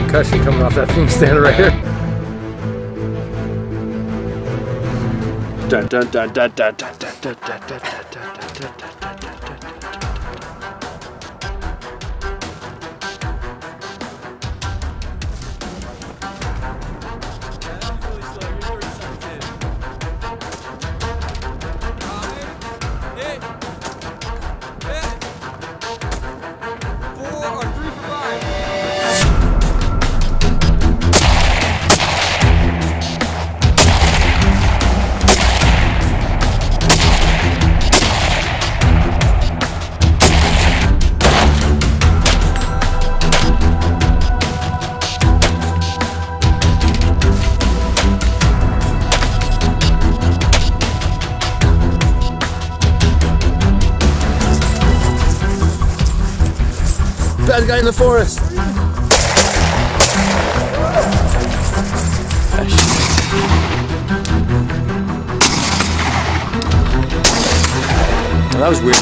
concussion coming off that thing standing right here. Dun, dun, dun, dun, dun, dun, dun, dun, dun, dun, dun, dun. Bad guy in the forest. Well, that was weird.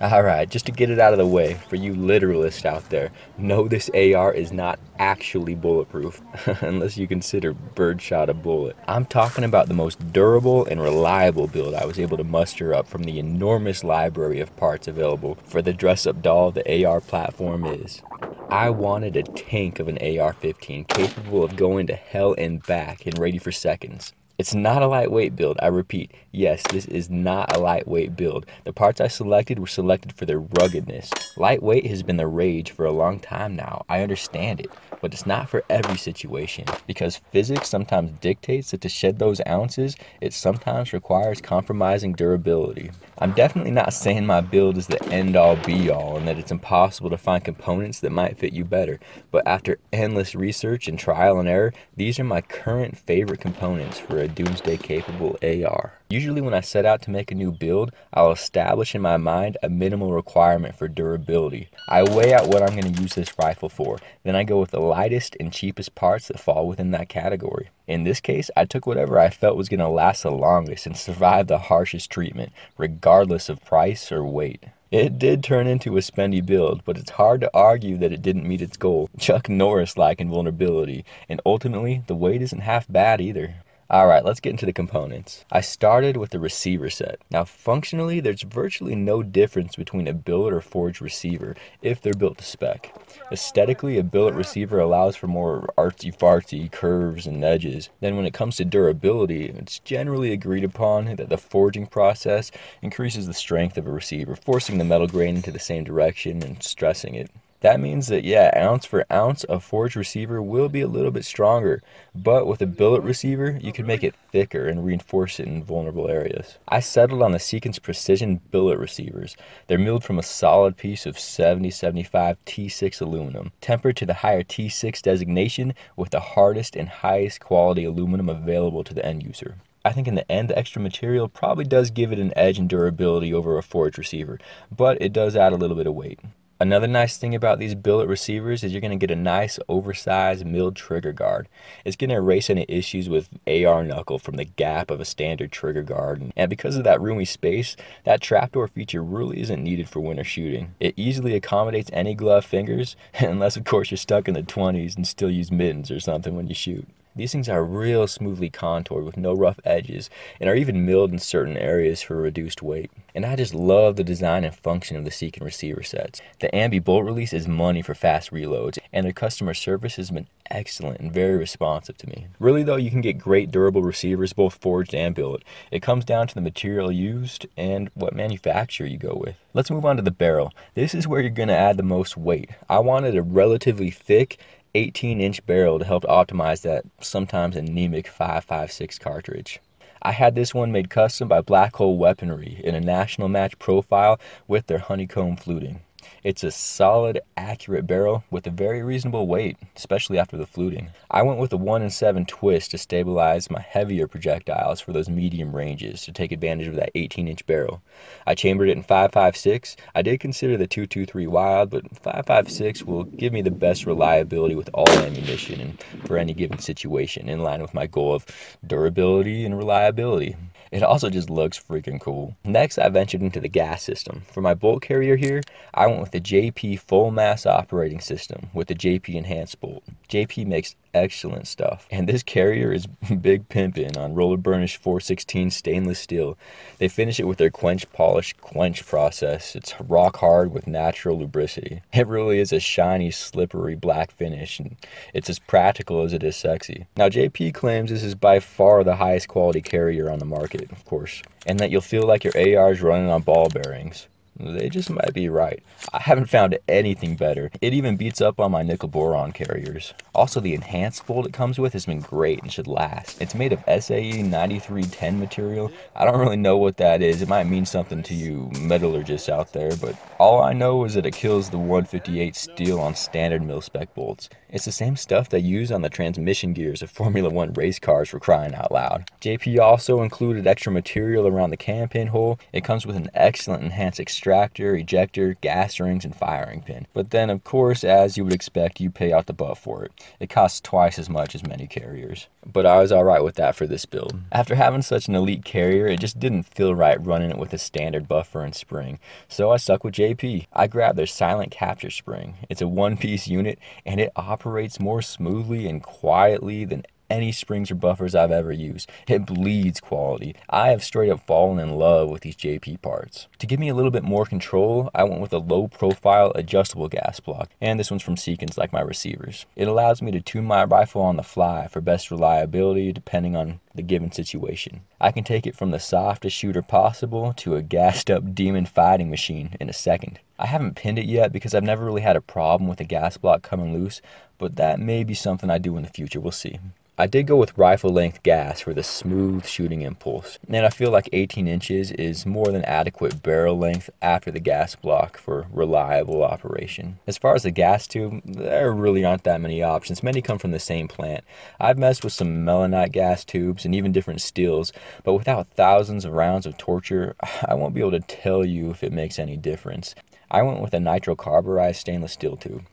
Alright, just to get it out of the way, for you literalists out there, no, this AR is not actually bulletproof, unless you consider birdshot a bullet. I'm talking about the most durable and reliable build I was able to muster up from the enormous library of parts available for the dress-up doll the AR platform is. I wanted a tank of an AR-15 capable of going to hell and back and ready for seconds. It's not a lightweight build, I repeat. Yes, this is not a lightweight build. The parts I selected were selected for their ruggedness. Lightweight has been the rage for a long time now. I understand it, but it's not for every situation. Because physics sometimes dictates that to shed those ounces, it sometimes requires compromising durability. I'm definitely not saying my build is the end-all be-all and that it's impossible to find components that might fit you better. But after endless research and trial and error, these are my current favorite components for a doomsday capable AR. Usually when I set out to make a new build, I'll establish in my mind a minimal requirement for durability. I weigh out what I'm going to use this rifle for, then I go with the lightest and cheapest parts that fall within that category. In this case, I took whatever I felt was going to last the longest and survive the harshest treatment, regardless of price or weight. It did turn into a spendy build, but it's hard to argue that it didn't meet its goal, Chuck Norris-like invulnerability, and ultimately, the weight isn't half bad either. Alright, let's get into the components. I started with the receiver set. Now functionally, there's virtually no difference between a billet or forged receiver if they're built to spec. Aesthetically, a billet receiver allows for more artsy-fartsy curves and edges. Then when it comes to durability, it's generally agreed upon that the forging process increases the strength of a receiver, forcing the metal grain into the same direction and stressing it. That means that, yeah, ounce for ounce, a forged receiver will be a little bit stronger, but with a billet receiver, you can make it thicker and reinforce it in vulnerable areas. I settled on the Sequence Precision billet receivers. They're milled from a solid piece of 70-75 T6 aluminum, tempered to the higher T6 designation with the hardest and highest quality aluminum available to the end user. I think in the end, the extra material probably does give it an edge in durability over a forged receiver, but it does add a little bit of weight. Another nice thing about these billet receivers is you're going to get a nice oversized milled trigger guard. It's going to erase any issues with AR knuckle from the gap of a standard trigger guard. And because of that roomy space, that trapdoor feature really isn't needed for winter shooting. It easily accommodates any gloved fingers, unless of course you're stuck in the 20s and still use mittens or something when you shoot. These things are real smoothly contoured with no rough edges and are even milled in certain areas for reduced weight. And I just love the design and function of the Seeking receiver sets. The Ambi bolt release is money for fast reloads, and their customer service has been excellent and very responsive to me. Really though, you can get great durable receivers both forged and built. It comes down to the material used and what manufacturer you go with. Let's move on to the barrel. This is where you're going to add the most weight. I wanted a relatively thick 18-inch barrel to help optimize that sometimes anemic 5.56 cartridge. I had this one made custom by Black Hole Weaponry in a national match profile with their honeycomb fluting. It's a solid, accurate barrel with a very reasonable weight, especially after the fluting. I went with a 1-in-7 twist to stabilize my heavier projectiles for those medium ranges to take advantage of that 18-inch barrel. I chambered it in 5.56. I did consider the 223 Wild, but 5.56 will give me the best reliability with all ammunition and for any given situation, in line with my goal of durability and reliability. It also just looks freaking cool. Next, I ventured into the gas system. For my bolt carrier here, I went with the JP full mass operating system with the JP enhanced bolt. JP makes excellent stuff, and this carrier is big pimpin' on roller burnished 416 stainless steel. They finish it with their quench polish quench process. It's rock hard with natural lubricity. It really is a shiny, slippery black finish, and it's as practical as it is sexy. Now JP claims this is by far the highest quality carrier on the market, of course, and that you'll feel like your AR is running on ball bearings. They just might be right. I haven't found anything better. It even beats up on my nickel boron carriers. Also, the enhanced bolt it comes with has been great and should last. It's made of SAE 9310 material. I don't really know what that is. It might mean something to you metallurgists out there, but all I know is that it kills the 158 steel on standard mil-spec bolts. It's the same stuff they use on the transmission gears of Formula 1 race cars, for crying out loud. JP also included extra material around the cam pin hole. It comes with an excellent enhanced extractor, ejector, gas rings, and firing pin. But then, of course, as you would expect, you pay out the butt for it. It costs twice as much as many carriers. But I was alright with that for this build. After having such an elite carrier, it just didn't feel right running it with a standard buffer and spring. So I stuck with JP. I grabbed their silent capture spring. It's a one-piece unit, and it operates more smoothly and quietly than any springs or buffers I've ever used. It bleeds quality. I have straight up fallen in love with these JP parts. To give me a little bit more control, I went with a low profile adjustable gas block, and this one's from Seekins like my receivers. It allows me to tune my rifle on the fly for best reliability depending on the given situation. I can take it from the softest shooter possible to a gassed up demon fighting machine in a second. I haven't pinned it yet because I've never really had a problem with the gas block coming loose, but that may be something I do in the future. We'll see. I did go with rifle length gas for the smooth shooting impulse, and I feel like 18 inches is more than adequate barrel length after the gas block for reliable operation. As far as the gas tube, there really aren't that many options. Many come from the same plant. I've messed with some melanite gas tubes and even different steels, but without thousands of rounds of torture, I won't be able to tell you if it makes any difference. I went with a nitrocarburized stainless steel tube.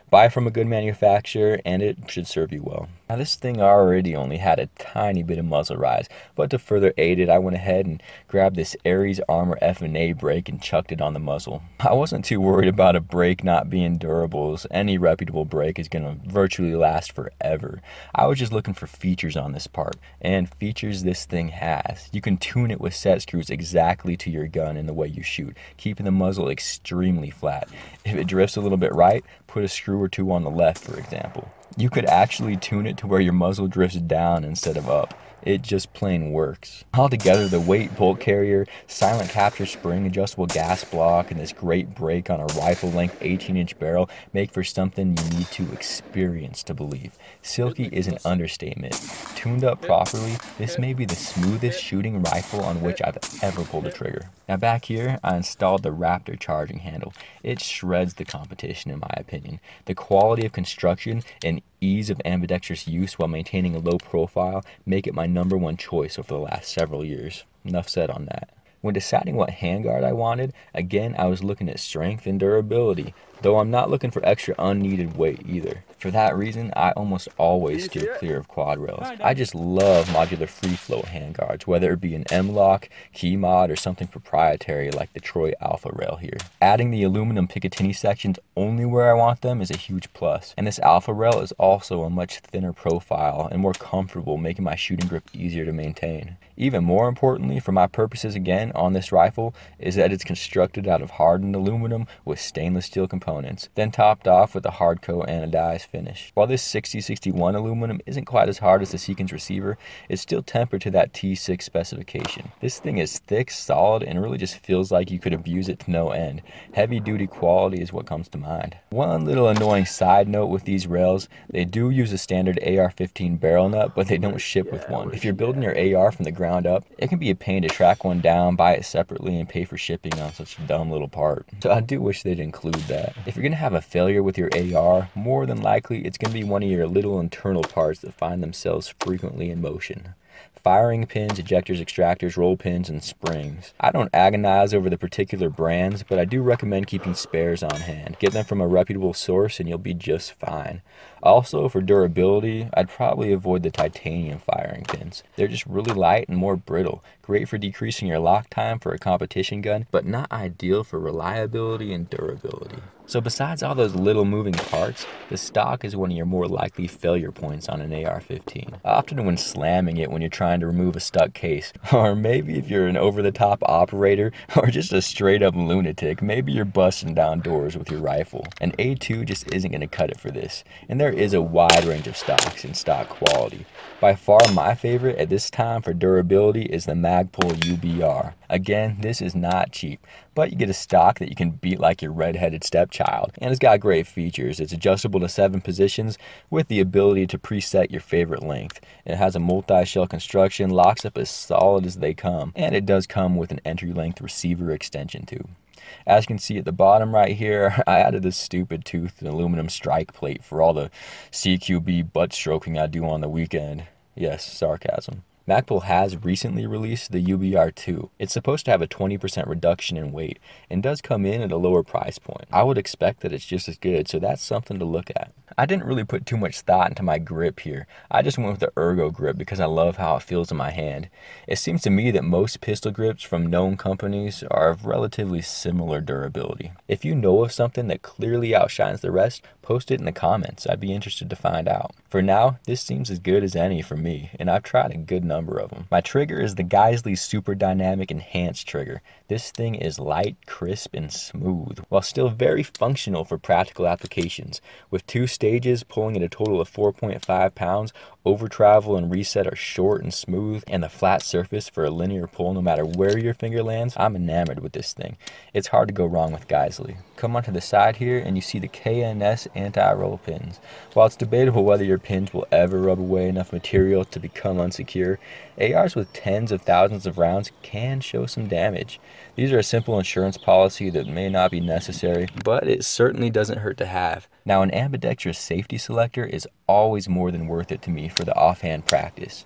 Buy from a good manufacturer and it should serve you well. Now this thing already only had a tiny bit of muzzle rise, but to further aid it, I went ahead and grabbed this Aries Armor F&A brake and chucked it on the muzzle. I wasn't too worried about a brake not being durable, as any reputable brake is going to virtually last forever. I was just looking for features on this part, and features this thing has. You can tune it with set screws exactly to your gun and the way you shoot, keeping the muzzle extremely flat. If it drifts a little bit right, put a screw or two on the left, for example. You could actually tune it to where your muzzle drifts down instead of up. It just plain works. Altogether, the weight bolt carrier, silent capture spring, adjustable gas block, and this great brake on a rifle-length 18-inch barrel make for something you need to experience to believe. Silky is an understatement. Tuned up properly, this may be the smoothest shooting rifle on which I've ever pulled a trigger. Now back here, I installed the Raptor charging handle. It shreds the competition in my opinion. The quality of construction and ease of ambidextrous use while maintaining a low profile make it my #1 choice over the last several years. Enough said on that. When deciding what handguard I wanted, again I was looking at strength and durability, though I'm not looking for extra unneeded weight either. For that reason, I almost always steer clear of quad rails. I just love modular free flow handguards, whether it be an M-LOK, key mod, or something proprietary like the Troy Alpha rail here. Adding the aluminum Picatinny sections only where I want them is a huge plus. And this Alpha rail is also a much thinner profile and more comfortable, making my shooting grip easier to maintain. Even more importantly, for my purposes again on this rifle, is that it's constructed out of hardened aluminum with stainless steel components, then topped off with a hard coat anodized finish. While this 6061 aluminum isn't quite as hard as the Seekins receiver, it's still tempered to that T6 specification. This thing is thick, solid, and really just feels like you could abuse it to no end. Heavy duty quality is what comes to mind. One little annoying side note with these rails, they do use a standard AR-15 barrel nut, but they don't ship with one. If you're building your AR from the ground up, it can be a pain to track one down, buy it separately, and pay for shipping on such a dumb little part. So I do wish they'd include that. If you're gonna have a failure with your AR, more than likely it's gonna be one of your little internal parts that find themselves frequently in motion. Firing pins, ejectors, extractors, roll pins, and springs. I don't agonize over the particular brands, but I do recommend keeping spares on hand. Get them from a reputable source and you'll be just fine. Also, for durability, I'd probably avoid the titanium firing pins. They're just really light and more brittle. Great for decreasing your lock time for a competition gun, but not ideal for reliability and durability. So besides all those little moving parts, the stock is one of your more likely failure points on an AR-15. Often when slamming it when you're trying to remove a stuck case, or maybe if you're an over-the-top operator, or just a straight-up lunatic, maybe you're busting down doors with your rifle. An A2 just isn't going to cut it for this, and there is a wide range of stocks and stock quality. By far my favorite at this time for durability is the Magpul UBR. Again, this is not cheap, but you get a stock that you can beat like your redheaded stepchild, and it's got great features. It's adjustable to 7 positions with the ability to preset your favorite length. It has a multi-shell construction, locks up as solid as they come, and it does come with an entry-length receiver extension tube. As you can see at the bottom right here, I added this stupid toothed aluminum strike plate for all the CQB butt stroking I do on the weekend. Yes, sarcasm. Magpul has recently released the UBR2. It's supposed to have a 20% reduction in weight and does come in at a lower price point. I would expect that it's just as good, so that's something to look at. I didn't really put too much thought into my grip here. I just went with the Ergo grip because I love how it feels in my hand. It seems to me that most pistol grips from known companies are of relatively similar durability. If you know of something that clearly outshines the rest, post it in the comments. I'd be interested to find out. For now, this seems as good as any for me, and I've tried a good number of them. My trigger is the Geissele Super Dynamic Enhanced trigger. This thing is light, crisp, and smooth, while still very functional for practical applications. With 2 stages pulling at a total of 4.5 pounds, over travel and reset are short and smooth, and the flat surface for a linear pull no matter where your finger lands, I'm enamored with this thing. It's hard to go wrong with Geissele. Come onto the side here and you see the KNS anti-roll pins. While it's debatable whether your pins will ever rub away enough material to become unsecure, ARs with tens of thousands of rounds can show some damage. These are a simple insurance policy that may not be necessary, but it certainly doesn't hurt to have. Now, an ambidextrous safety selector is always more than worth it to me for the offhand practice.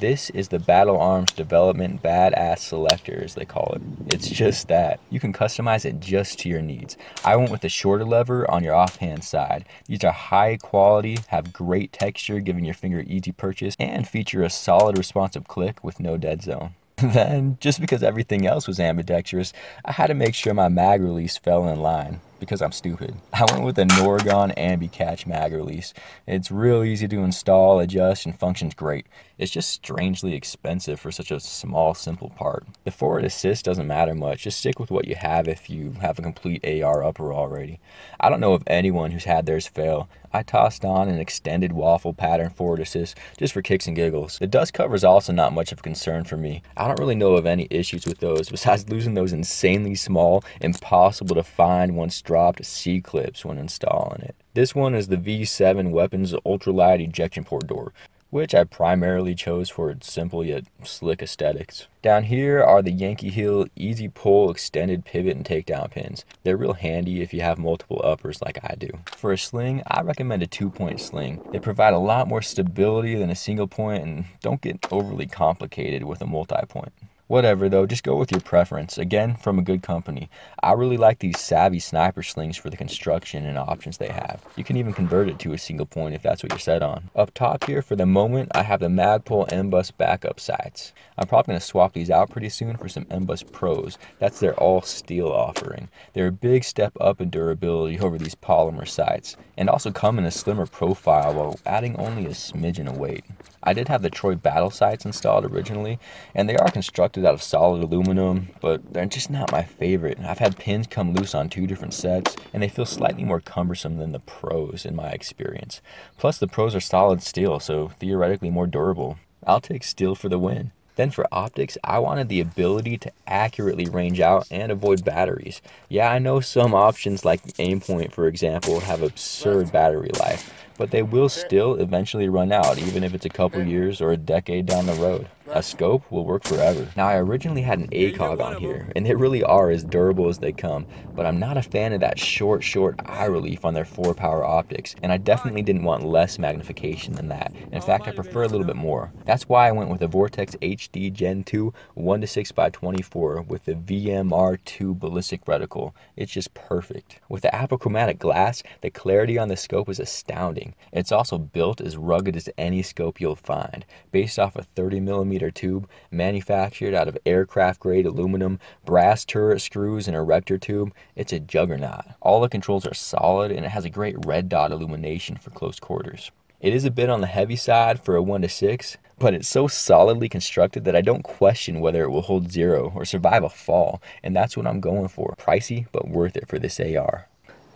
This is the Battle Arms Development Badass Selector, as they call it. It's just that. You can customize it just to your needs. I went with the shorter lever on your offhand side. These are high quality, have great texture, giving your finger easy purchase, and feature a solid responsive click with no dead zone. Then, just because everything else was ambidextrous, I had to make sure my mag release fell in line, because I'm stupid. I went with the Norgon Ambi-Catch mag release. It's real easy to install, adjust, and functions great. It's just strangely expensive for such a small, simple part. The forward assist doesn't matter much. Just stick with what you have if you have a complete AR upper already. I don't know of anyone who's had theirs fail. I tossed on an extended waffle pattern forward assist just for kicks and giggles. The dust cover is also not much of a concern for me. I don't really know of any issues with those besides losing those insanely small, impossible to find once dropped C-clips when installing it. This one is the V7 Weapons Ultralight Ejection Port Door, which I primarily chose for its simple yet slick aesthetics. Down here are the Yankee Hill Easy Pull Extended Pivot and Takedown pins. They're real handy if you have multiple uppers like I do. For a sling, I recommend a 2-point sling. They provide a lot more stability than a single point and don't get overly complicated with a multi-point. Whatever though, just go with your preference. Again, from a good company. I really like these Savvy sniper slings for the construction and options they have. You can even convert it to a single point if that's what you're set on. Up top here, for the moment, I have the Magpul M-Bus backup sights. I'm probably going to swap these out pretty soon for some M-Bus Pros. That's their all steel offering. They're a big step up in durability over these polymer sights, and also come in a slimmer profile while adding only a smidgen of weight. I did have the Troy Battle sights installed originally, and they are constructed out of solid aluminum, but they're just not my favorite. I've had pins come loose on 2 different sets, and they feel slightly more cumbersome than the Pros in my experience. Plus the Pros are solid steel, so theoretically more durable. I'll take steel for the win. Then for optics, I wanted the ability to accurately range out and avoid batteries. Yeah, I know some options like Aimpoint, for example, have absurd battery life, but they will still eventually run out, even if it's a couple years or a decade down the road. A scope will work forever. Now, I originally had an ACOG on here, and they really are as durable as they come, but I'm not a fan of that short eye relief on their 4-power optics, and I definitely didn't want less magnification than that. In fact, I prefer a little bit more. That's why I went with the Vortex HD Gen 2 1:6x24 with the VMR2 ballistic reticle. It's just perfect. With the apochromatic glass, the clarity on the scope is astounding. It's also built as rugged as any scope you'll find, based off a 30mm tube manufactured out of aircraft grade aluminum, brass turret screws, and a Erector tube. It's a juggernaut. All the controls are solid, and it has a great red dot illumination for close quarters. It is a bit on the heavy side for a 1:6, but it's so solidly constructed that I don't question whether it will hold zero or survive a fall, and that's what I'm going for. Pricey, but worth it for this AR.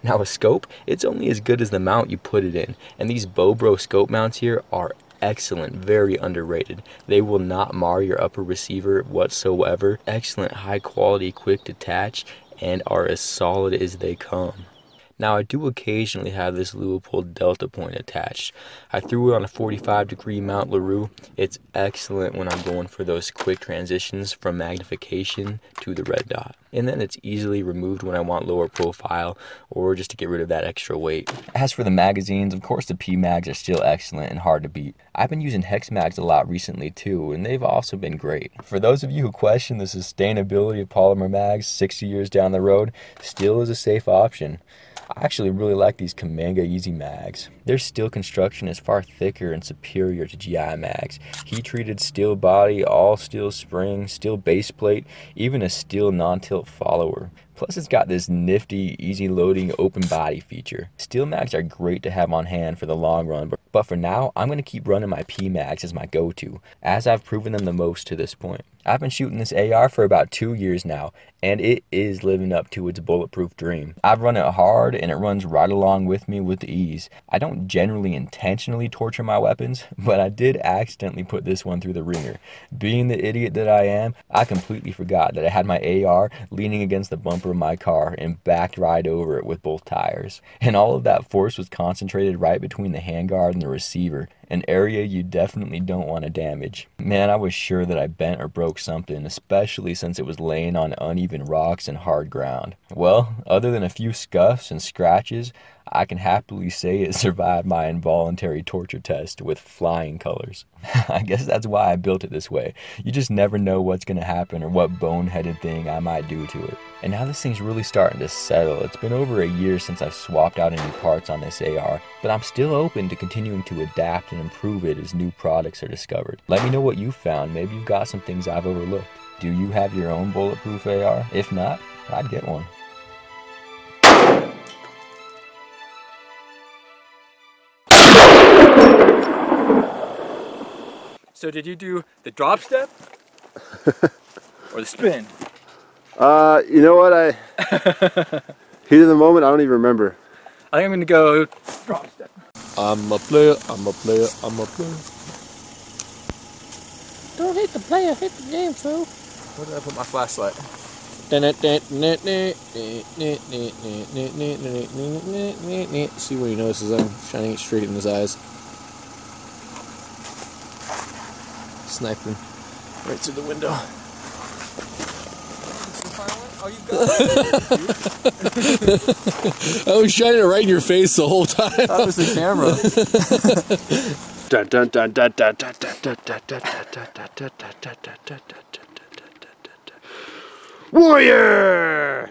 Now a scope, it's only as good as the mount you put it in, and these Bobro scope mounts here are excellent, very underrated. They will not mar your upper receiver whatsoever. Excellent, high quality, quick detach, and are as solid as they come. Now I do occasionally have this Leupold Delta Point attached. I threw it on a 45-degree mount LaRue. It's excellent when I'm going for those quick transitions from magnification to the red dot. And then it's easily removed when I want lower profile or just to get rid of that extra weight. As for the magazines, of course the P-Mags are still excellent and hard to beat. I've been using Hex Mags a lot recently too, and they've also been great. For those of you who question the sustainability of polymer mags 60 years down the road, steel is a safe option. I actually really like these Kamanga Easy Mags. Their steel construction is far thicker and superior to GI mags. Heat-treated steel body, all steel spring, steel base plate, even a steel non-tilt follower. Plus it's got this nifty, easy loading open body feature. Steel mags are great to have on hand for the long run, but for now, I'm going to keep running my P-Mags as my go-to, as I've proven them the most to this point. I've been shooting this AR for about 2 years now, and it is living up to its bulletproof dream. I've run it hard, and it runs right along with me with ease. I don't generally intentionally torture my weapons, but I did accidentally put this one through the ringer. Being the idiot that I am, I completely forgot that I had my AR leaning against the bumper of my car and backed right over it with both tires. And all of that force was concentrated right between the handguard and the receiver, an area you definitely don't want to damage. Man, I was sure that I bent or broke something, especially since it was laying on uneven rocks and hard ground. Well, other than a few scuffs and scratches, I can happily say it survived my involuntary torture test with flying colors. I guess that's why I built it this way. You just never know what's going to happen or what boneheaded thing I might do to it. And now this thing's really starting to settle. It's been over a year since I've swapped out any parts on this AR, but I'm still open to continuing to adapt and improve it as new products are discovered. Let me know what you found. Maybe you've got some things I've overlooked. Do you have your own bulletproof AR? If not, I'd get one. So did you do the drop step or the spin? You know what, heat of the moment, I don't even remember. I think I'm gonna go drop step. I'm a player, I'm a player, I'm a player. Don't hit the player, hit the game, fool. Where did I put my flashlight? See what he notices I'm shining it straight in his eyes. Sniping right through the window. Oh, you got it. I was shining it right in your face the whole time. That was the camera. Dun dun dun dun dun dun dun dun dun dun dun dun dun dun dun dun dun. Warrior!